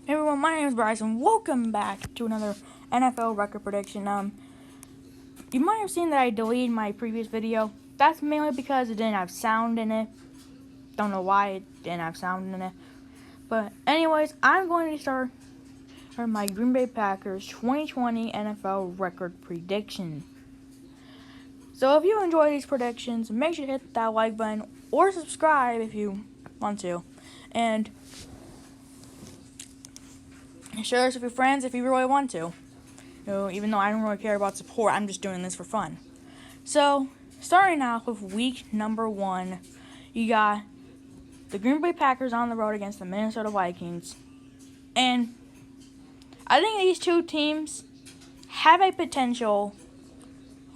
Hey everyone, my name is Bryce, and welcome back to another NFL record prediction. You might have seen that I deleted my previous video. That's mainly because it didn't have sound in it. Don't know why it didn't have sound in it. But anyways, I'm going to start my Green Bay Packers 2020 NFL record prediction. So if you enjoy these predictions, make sure to hit that like button or subscribe if you want to. And share this with your friends if you really want to. Even though I don't really care about support, I'm just doing this for fun. So, starting off with week number 1, you got the Green Bay Packers on the road against the Minnesota Vikings. And I think these two teams have a potential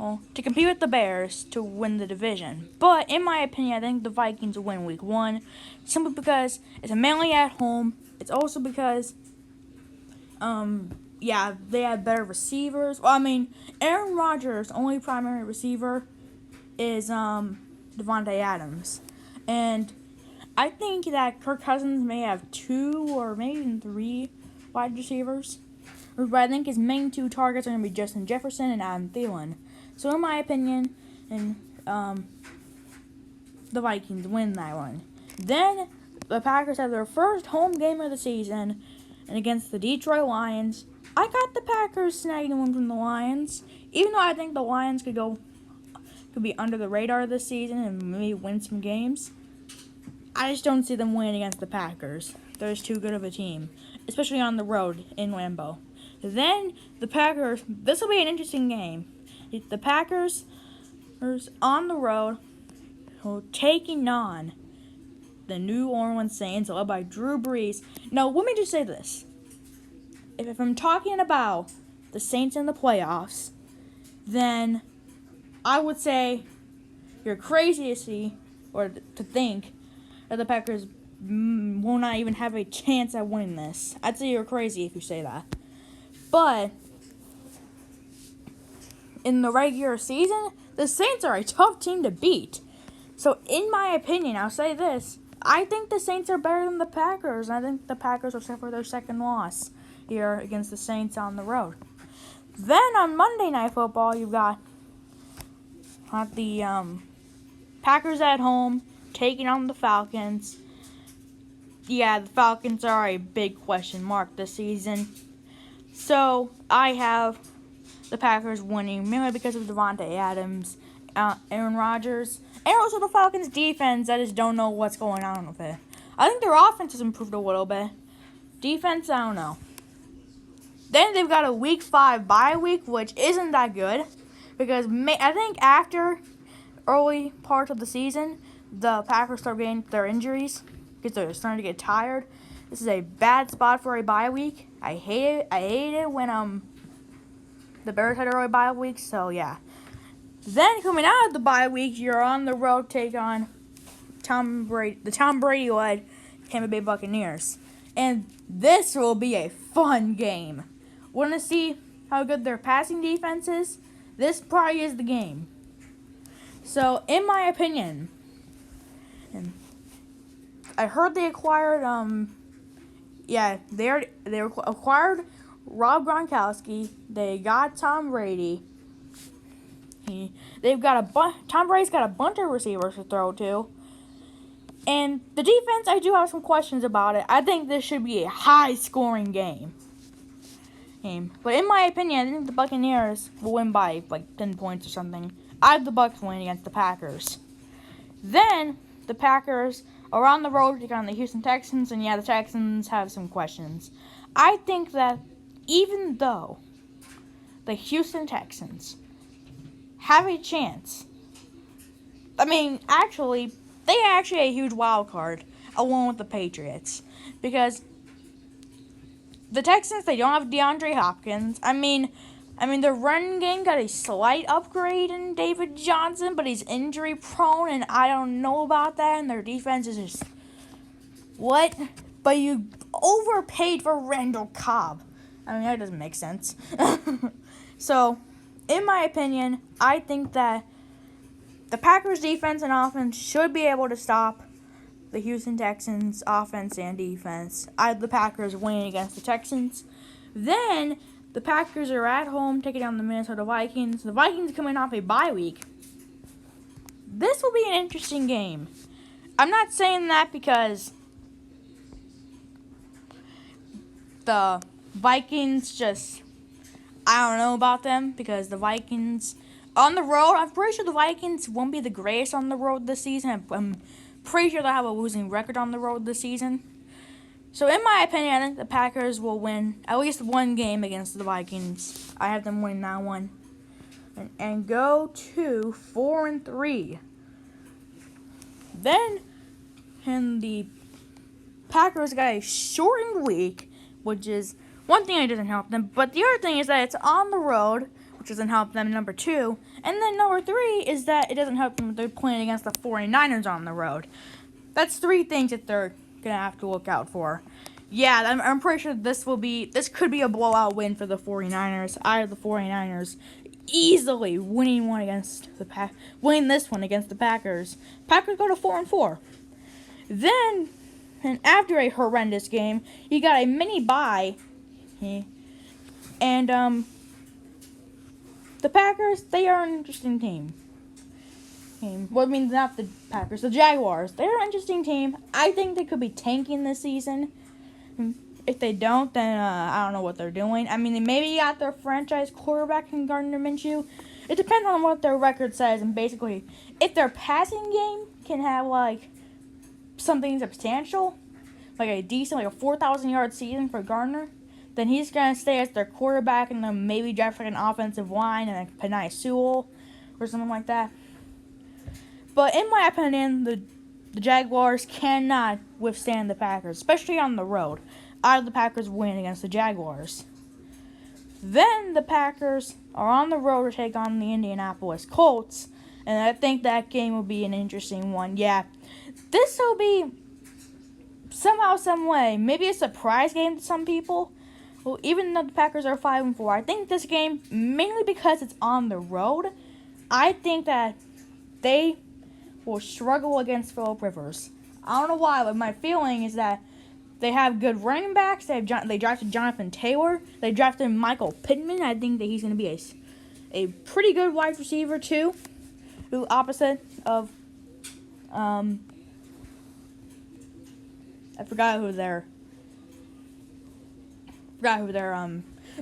to compete with the Bears to win the division. But in my opinion, I think the Vikings will win week 1 simply because it's mainly at home. It's also because they have better receivers. Well, Aaron Rodgers' only primary receiver is Davante Adams. And I think that Kirk Cousins may have 2 or maybe even 3 wide receivers. But I think his main 2 targets are going to be Justin Jefferson and Adam Thielen. So in my opinion, the Vikings win that one. Then the Packers have their first home game of the season, and against the Detroit Lions. I got the Packers snagging one from the Lions, even though I think the Lions could be under the radar this season and maybe win some games. I just don't see them winning against the Packers. They're just too good of a team, especially on the road in Lambeau. Then the Packers. This will be an interesting game. The Packers are on the road, taking on the New Orleans Saints, led by Drew Brees. Now, let me just say this. If I'm talking about the Saints in the playoffs, then I would say you're crazy to see or to think that the Packers will not even have a chance at winning this. I'd say you're crazy if you say that. But in the regular season, the Saints are a tough team to beat. So in my opinion, I'll say this. I think the Saints are better than the Packers. I think the Packers will suffer their second loss here against the Saints on the road. Then on Monday Night Football, you've got the Packers at home taking on the Falcons. Yeah, the Falcons are a big question mark this season. So I have the Packers winning mainly because of Davante Adams, Aaron Rodgers, and also the Falcons' defense. I just don't know what's going on with it. I think their offense has improved a little bit. Defense, I don't know. Then they've got a week 5 bye week, which isn't that good. Because I think after early parts of the season, the Packers start getting their injuries because they're starting to get tired. This is a bad spot for a bye week. I hate it when the Bears had an early bye week, so yeah. Then coming out of the bye week, you're on the road to take on the Tom Brady-led Tampa Bay Buccaneers. And this will be a fun game. Want to see how good their passing defense is? This probably is the game. So, in my opinion, I heard they acquired, they acquired Rob Gronkowski. They got Tom Brady. Tom Brady's got a bunch of receivers to throw to. And the defense, I do have some questions about it. I think this should be a high-scoring game. But in my opinion, I think the Buccaneers will win by 10 points or something. I have the Bucs winning against the Packers. Then the Packers are on the road to take on the Houston Texans, and the Texans have some questions. I think that even though the Houston Texans have a chance, they actually a huge wild card along with the Patriots, because the Texans, they don't have DeAndre Hopkins. Their run game got a slight upgrade in David Johnson, but he's injury prone, and I don't know about that. And their defense is just what? But you overpaid for Randall Cobb. That doesn't make sense. So, in my opinion, I think that the Packers defense and offense should be able to stop the Houston Texans offense and defense. I have the Packers winning against the Texans. Then the Packers are at home taking on the Minnesota Vikings. The Vikings coming off a bye week. This will be an interesting game. I'm not saying that because the Vikings I don't know about them, because the Vikings on the road, I'm pretty sure the Vikings won't be the greatest on the road this season. I'm pretty sure they'll have a losing record on the road this season. So in my opinion, I think the Packers will win at least one game against the Vikings. I have them win that one. And go to 4-3. Then, and the Packers got a shortened week, which is one thing that doesn't help them. But the other thing is that it's on the road, which doesn't help them, number 2. And then number 3 is that it doesn't help them if they're playing against the 49ers on the road. That's 3 things that they're going to have to look out for. Yeah, I'm pretty sure this could be a blowout win for the 49ers. I have the 49ers easily winning this one against the Packers. Packers go to 4-4. Then, and after a horrendous game, you got a mini bye. And the Packers, they are an interesting team. Well, I mean, not the Packers, the Jaguars. They're an interesting team. I think they could be tanking this season. If they don't, then I don't know what they're doing. I mean, they maybe got their franchise quarterback in Gardner Minshew. It depends on what their record says. And basically, if their passing game can have, like, something substantial, like a decent, like a 4,000-yard season for Gardner, then he's going to stay as their quarterback and then maybe draft like an offensive line and like Penei Sewell or something like that. But in my opinion, the Jaguars cannot withstand the Packers, especially on the road. I have the Packers win against the Jaguars. Then the Packers are on the road to take on the Indianapolis Colts, and I think that game will be an interesting one. Yeah, this will be somehow, some way, maybe a surprise game to some people. Well, even though the Packers are 5-4, I think this game, mainly because it's on the road, I think that they will struggle against Phillip Rivers. I don't know why, but my feeling is that they have good running backs. They drafted Jonathan Taylor. They drafted Michael Pittman. I think that he's going to be a pretty good wide receiver too. Who opposite of I forgot who their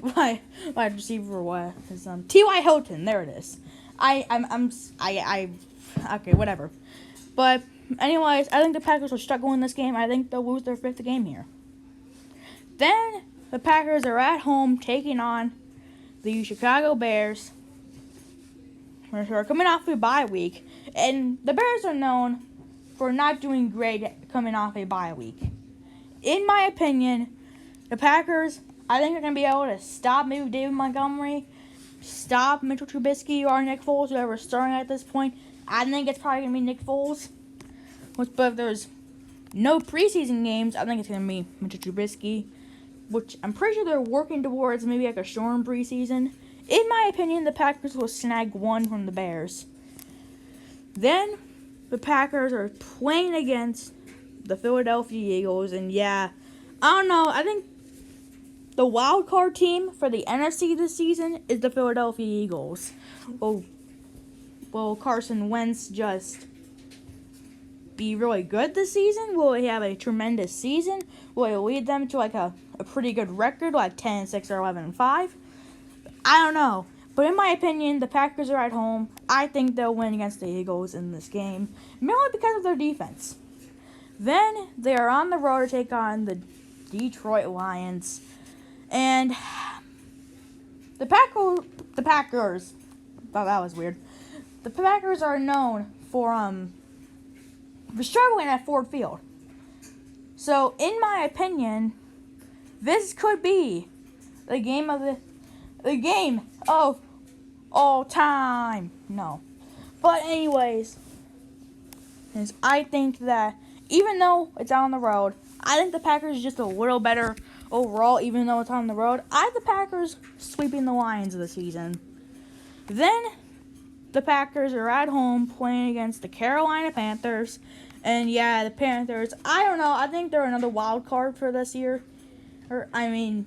wide receiver was. T.Y. Hilton. There it is. Okay, whatever. But anyways, I think the Packers will struggle in this game. I think they'll lose their 5th game here. Then the Packers are at home taking on the Chicago Bears, who are coming off a bye week. And the Bears are known for not doing great coming off a bye week. In my opinion, the Packers, I think they're going to be able to stop maybe David Montgomery, stop Mitchell Trubisky or Nick Foles, whoever's starting at this point. I think it's probably going to be Nick Foles. But if there's no preseason games, I think it's going to be Mitchell Trubisky, which I'm pretty sure they're working towards maybe like a shortened preseason. In my opinion, the Packers will snag one from the Bears. Then the Packers are playing against the Philadelphia Eagles, and yeah, I don't know. I think the wild card team for the NFC this season is the Philadelphia Eagles. Will Carson Wentz just be really good this season? Will he have a tremendous season? Will he lead them to like a pretty good record, like 10-6 or 11-5? I don't know. But in my opinion, the Packers are at home. I think they'll win against the Eagles in this game, mainly because of their defense. Then they are on the road to take on the Detroit Lions. And the Packers, thought that was weird. The Packers are known for struggling at Ford Field. So, in my opinion, this could be the game of all time. No. But anyways, I think that even though it's on the road, I think the Packers are just a little better overall, even though it's on the road. I have the Packers sweeping the Lions this season. Then the Packers are at home playing against the Carolina Panthers. And yeah, the Panthers, I don't know. I think they're another wild card for this year. I think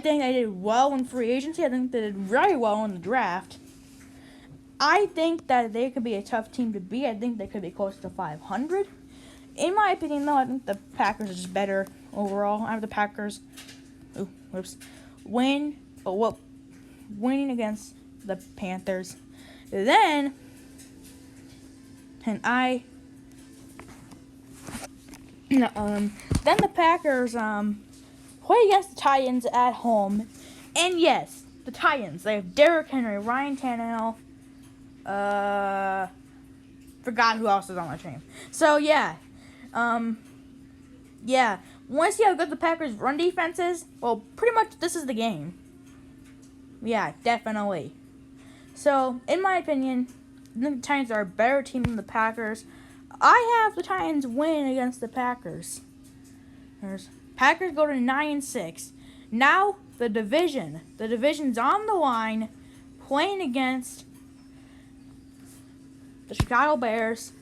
they did well in free agency. I think they did very well in the draft. I think that they could be a tough team to beat. I think they could be close to 500. In my opinion, though, I think the Packers are just better overall. I have the Packers, winning against the Panthers. Then the Packers play against the Titans at home, and yes, the Titans. They have Derrick Henry, Ryan Tannehill. Forgot who else is on my team. So yeah, yeah. Want to see how good the Packers' run defense is? Well, pretty much this is the game. Yeah, definitely. So, in my opinion, the Titans are a better team than the Packers. I have the Titans win against the Packers. Packers go to 9-6. Now, the division. The division's on the line, playing against the Chicago Bears.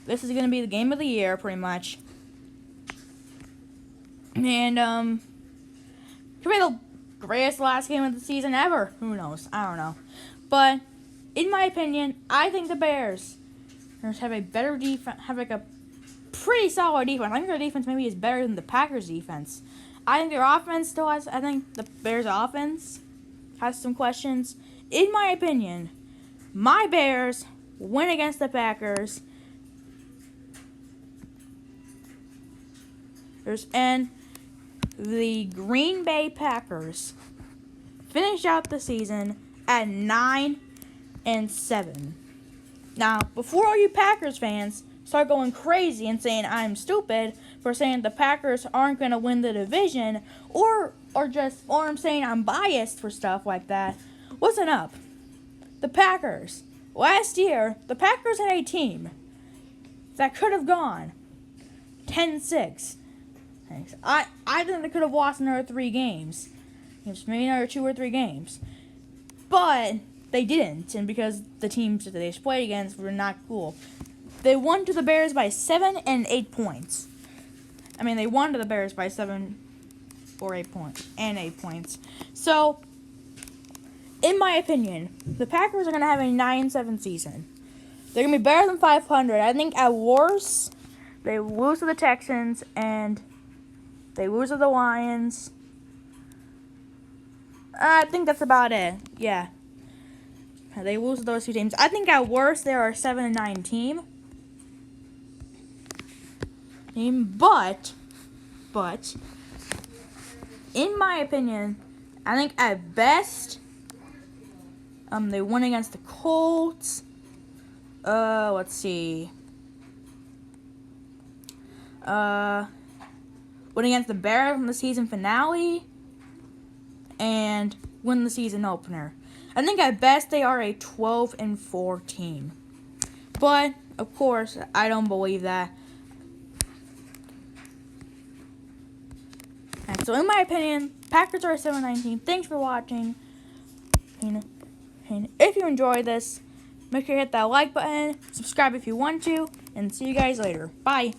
This is going to be the game of the year, pretty much. And, could be the greatest last game of the season ever. Who knows? I don't know. But, in my opinion, I think the Bears have a better defense, have like a pretty solid defense. I think their defense maybe is better than the Packers' defense. I think their offense still has, I think the Bears' offense has some questions. In my opinion, my Bears win against the Packers. And the Green Bay Packers finish out the season at 9-7. Now, before all you Packers fans start going crazy and saying I'm stupid for saying the Packers aren't going to win the division, or I'm saying I'm biased for stuff like that, listen up. The Packers, last year, the Packers had a team that could have gone 10-6. I think they could have lost another 3 games. Maybe another 2 or 3 games. But they didn't, and because the teams that they played against were not cool. They won to the Bears by 7 and 8 points. They won to the Bears by 7 or 8 points. And 8 points. So, in my opinion, the Packers are going to have a 9-7 season. They're going to be better than 500. I think at worst, they lose to the Texans and they lose to the Lions. I think that's about it. Yeah. They lose to those 2 teams. I think at worst, they are a 7-9 team. But, in my opinion, I think at best, they won against the Colts. Let's see. Win against the Bears in the season finale. And win the season opener. I think at best they are a 12-4 team. But, of course, I don't believe that. And so, in my opinion, Packers are a 7-9 team. Thanks for watching. And if you enjoyed this, make sure you hit that like button, subscribe if you want to, and see you guys later. Bye.